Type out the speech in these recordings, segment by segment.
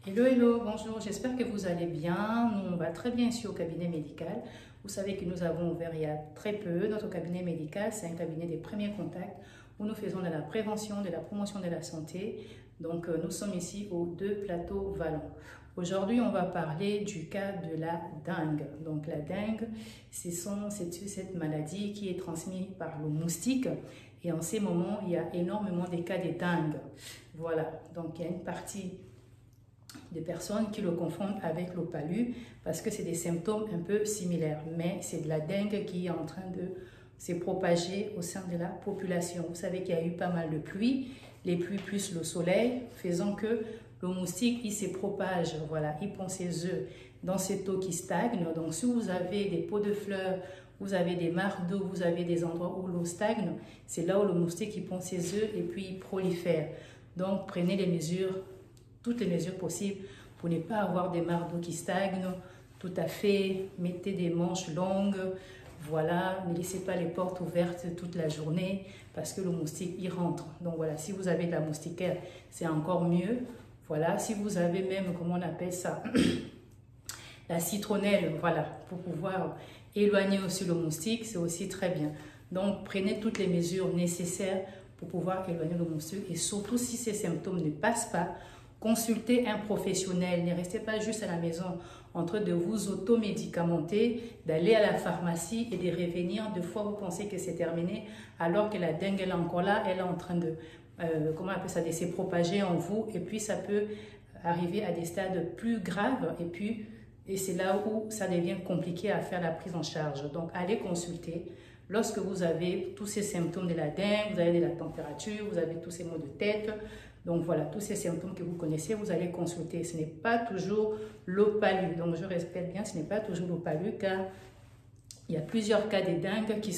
Hello, hello, bonjour, j'espère que vous allez bien. Nous, on va très bien ici au cabinet médical. Vous savez que nous avons ouvert il y a très peu. Notre cabinet médical, c'est un cabinet des premiers contacts où nous faisons de la prévention, de la promotion de la santé. Donc, nous sommes ici aux 2 plateaux Vallon. Aujourd'hui, on va parler du cas de la dengue. Donc, la dengue, c'est cette maladie qui est transmise par le moustique. Et en ces moments, il y a énormément de cas de dengue. Voilà, donc il y a une partie des personnes qui le confondent avec le palu parce que c'est des symptômes un peu similaires, mais c'est de la dengue qui est en train de se propager au sein de la population. Vous savez qu'il y a eu pas mal de pluie, les pluies plus le soleil, faisant que le moustique, il se propage, voilà, il pond ses œufs dans cette eau qui stagne. Donc si vous avez des pots de fleurs, vous avez des mares d'eau, vous avez des endroits où l'eau stagne, c'est là où le moustique il pond ses œufs et puis il prolifère. Donc prenez les mesures, toutes les mesures possibles pour ne pas avoir des mares d'eau qui stagnent. Tout à fait, mettez des manches longues, voilà, ne laissez pas les portes ouvertes toute la journée parce que le moustique y rentre. Donc voilà, si vous avez de la moustiquaire, c'est encore mieux. Voilà, si vous avez même, comment on appelle ça, la citronnelle, voilà, pour pouvoir éloigner aussi le moustique, c'est aussi très bien. Donc prenez toutes les mesures nécessaires pour pouvoir éloigner le moustique et surtout si ces symptômes ne passent pas, consultez un professionnel, ne restez pas juste à la maison en train de vous automédicamenter, d'aller à la pharmacie et de revenir. Deux fois, vous pensez que c'est terminé, alors que la dengue elle est encore là, elle est en train de, comment on appelle ça, de se propager en vous, et puis ça peut arriver à des stades plus graves, et c'est là où ça devient compliqué à faire la prise en charge. Donc, allez consulter. Lorsque vous avez tous ces symptômes de la dengue, vous avez de la température, vous avez tous ces maux de tête, donc voilà, tous ces symptômes que vous connaissez, vous allez consulter. Ce n'est pas toujours le palu. Donc je répète bien, ce n'est pas toujours le palu car il y a plusieurs cas de dengue qui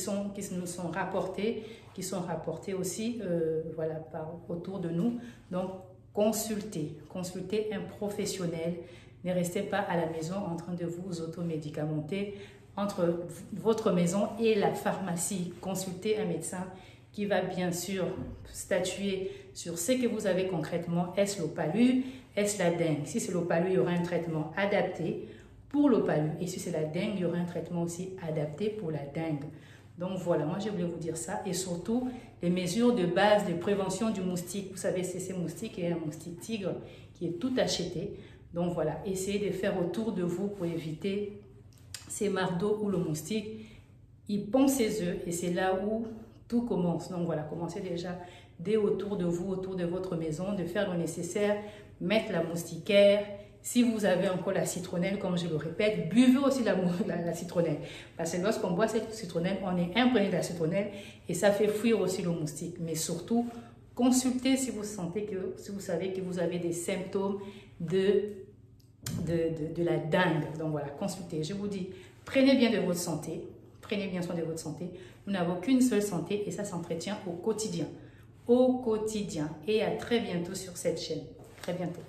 nous sont rapportés, aussi voilà, autour de nous. Donc consultez un professionnel. Ne restez pas à la maison en train de vous automédicamenter. Entre votre maison et la pharmacie, consultez un médecin qui va bien sûr statuer sur ce que vous avez concrètement. Est-ce le palu? Est-ce la dengue? Si c'est le palu, il y aura un traitement adapté pour le palu. Et si c'est la dengue, il y aura un traitement aussi adapté pour la dengue. Donc voilà, moi je voulais vous dire ça. Et surtout, les mesures de base de prévention du moustique. Vous savez, c'est ces moustiques et un moustique tigre qui est tout acheté. Donc voilà, essayez de faire autour de vous pour éviter ces mares d'eau où le moustique, il pond ses œufs et c'est là où tout commence. Donc voilà, commencez déjà dès autour de vous, autour de votre maison, de faire le nécessaire, mettre la moustiquaire. Si vous avez encore la citronnelle, comme je le répète, buvez aussi la citronnelle. Parce que lorsqu'on boit cette citronnelle, on est imprégné de la citronnelle et ça fait fuir aussi le moustique. Mais surtout, consultez si vous savez que vous avez des symptômes de la dengue. Donc voilà, consultez. Je vous dis, prenez bien de votre santé. Prenez bien soin de votre santé. Nous n'avons qu'une seule santé et ça s'entretient au quotidien. Au quotidien. Et à très bientôt sur cette chaîne. Très bientôt.